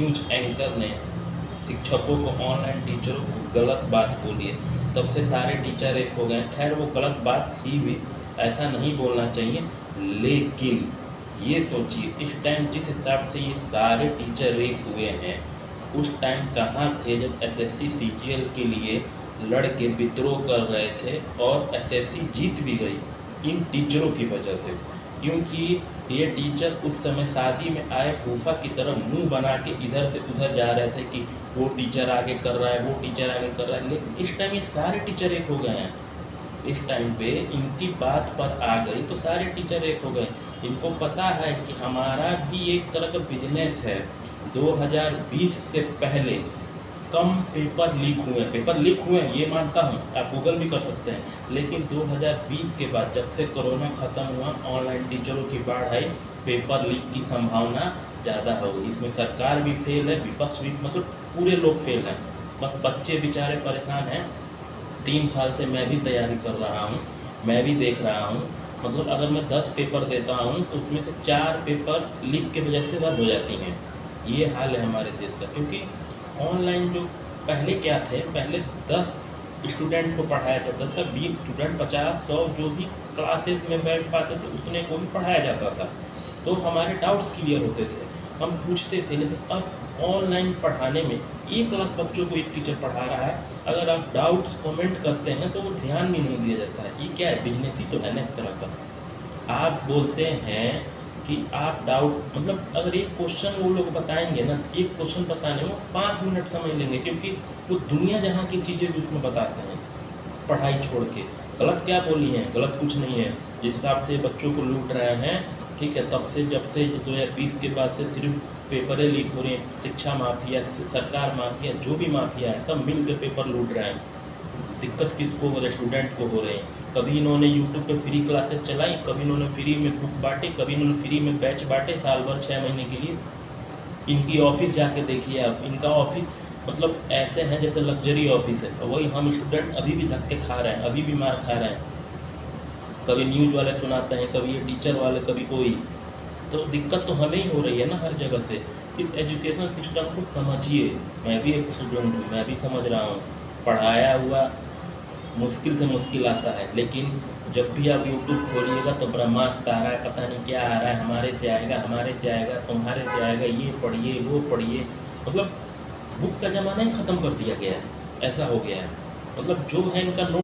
News anchor ने शिक्षकों को, ऑनलाइन टीचरों को गलत बात बोली है, तब से सारे टीचर एक हो गए। खैर वो गलत बात ही हुई, ऐसा नहीं बोलना चाहिए, लेकिन ये सोचिए इस टाइम जिस हिसाब से ये सारे टीचर एक हुए हैं, उस टाइम कहाँ थे जब एसएससी सीजीएल के लिए लड़के विद्रोह कर रहे थे और एसएससी जीत भी गई इन टीचरों की वजह से। क्योंकि ये टीचर उस समय शादी में आए फूफा की तरह मुंह बना के इधर से उधर जा रहे थे कि वो टीचर आगे कर रहा है, वो टीचर आगे कर रहा है, लेकिन इस टाइम ये सारे टीचर एक हो गए हैं। इस टाइम पे इनकी बात पर आ गई तो सारे टीचर एक हो गए। इनको पता है कि हमारा भी एक तरह का बिजनेस है। 2020 से पहले कम पेपर लीक हुए ये मानता हूँ, आप गूगल भी कर सकते हैं, लेकिन 2020 के बाद जब से कोरोना ख़त्म हुआ, ऑनलाइन टीचरों की बाढ़ आई, पेपर लीक की संभावना ज़्यादा हो गई। इसमें सरकार भी फेल है, विपक्ष भी, मतलब पूरे लोग फेल हैं, बस बच्चे बेचारे परेशान हैं। 3 साल से मैं भी तैयारी कर रहा हूँ, मैं भी देख रहा हूँ, मतलब अगर मैं 10 पेपर देता हूँ तो उसमें से 4 पेपर लीक की वजह से रद्द हो जाती हैं। ये हाल है हमारे देश का। क्योंकि ऑनलाइन जो पहले क्या थे, पहले 10 स्टूडेंट को पढ़ाया जाता था, 20 स्टूडेंट, 50, 100 जो भी क्लासेस में बैठ पाते थे उतने को ही पढ़ाया जाता था, तो हमारे डाउट्स क्लियर होते थे, हम पूछते थे। लेकिन अब ऑनलाइन पढ़ाने में 1 लाख बच्चों को एक टीचर पढ़ा रहा है, अगर आप डाउट्स कमेंट करते हैं तो वो ध्यान भी नहीं दिया जाता है। ये क्या है, बिजनेस ही तो है ना एक तरह का। आप बोलते हैं कि आप डाउट, मतलब अगर एक क्वेश्चन वो लोग बताएंगे ना, एक क्वेश्चन बताने में 5 मिनट समझ लेंगे, क्योंकि वो दुनिया जहाँ की चीज़ें भी उसमें बताते हैं पढ़ाई छोड़ के। गलत क्या बोली है, गलत कुछ नहीं है। जिस हिसाब से बच्चों को लूट रहे हैं, ठीक है, तब से जब से 2020 के बाद से सिर्फ पेपरें लीक हो रही हैं, शिक्षा माफिया, सरकार माफिया, जो भी माफिया है सब मिल के पेपर लूट रहे हैं। दिक्कत किसको हो रही है, स्टूडेंट को हो रहे हैं। कभी इन्होंने यूट्यूब पे फ्री क्लासेस चलाई, कभी इन्होंने फ्री में बुक बांटे, कभी इन्होंने फ्री में बैच बांटे साल भर 6 महीने के लिए। इनकी ऑफिस जाके देखिए आप, इनका ऑफिस मतलब ऐसे हैं जैसे लग्जरी ऑफिस है, वही हम स्टूडेंट अभी भी धक्के खा रहे हैं, अभी भी मार खा रहे हैं। कभी न्यूज़ वाले सुनाते हैं, कभी ये टीचर वाले, कभी कोई। तो दिक्कत तो हमें ही हो रही है ना हर जगह से। इस एजुकेशन सिस्टम को समझिए। मैं भी एक स्टूडेंट हूँ, मैं भी समझ रहा हूँ, पढ़ाया हुआ मुश्किल से मुश्किल आता है, लेकिन जब भी आप यूट्यूब खोलिएगा तो ब्रह्मास्त्र आ रहा है, पता नहीं क्या आ रहा है, हमारे से आएगा, हमारे से आएगा, तुम्हारे से आएगा, ये पढ़िए वो पढ़िए। मतलब बुक का ज़माना ही ख़त्म कर दिया गया है, ऐसा हो गया है। मतलब जो है इनका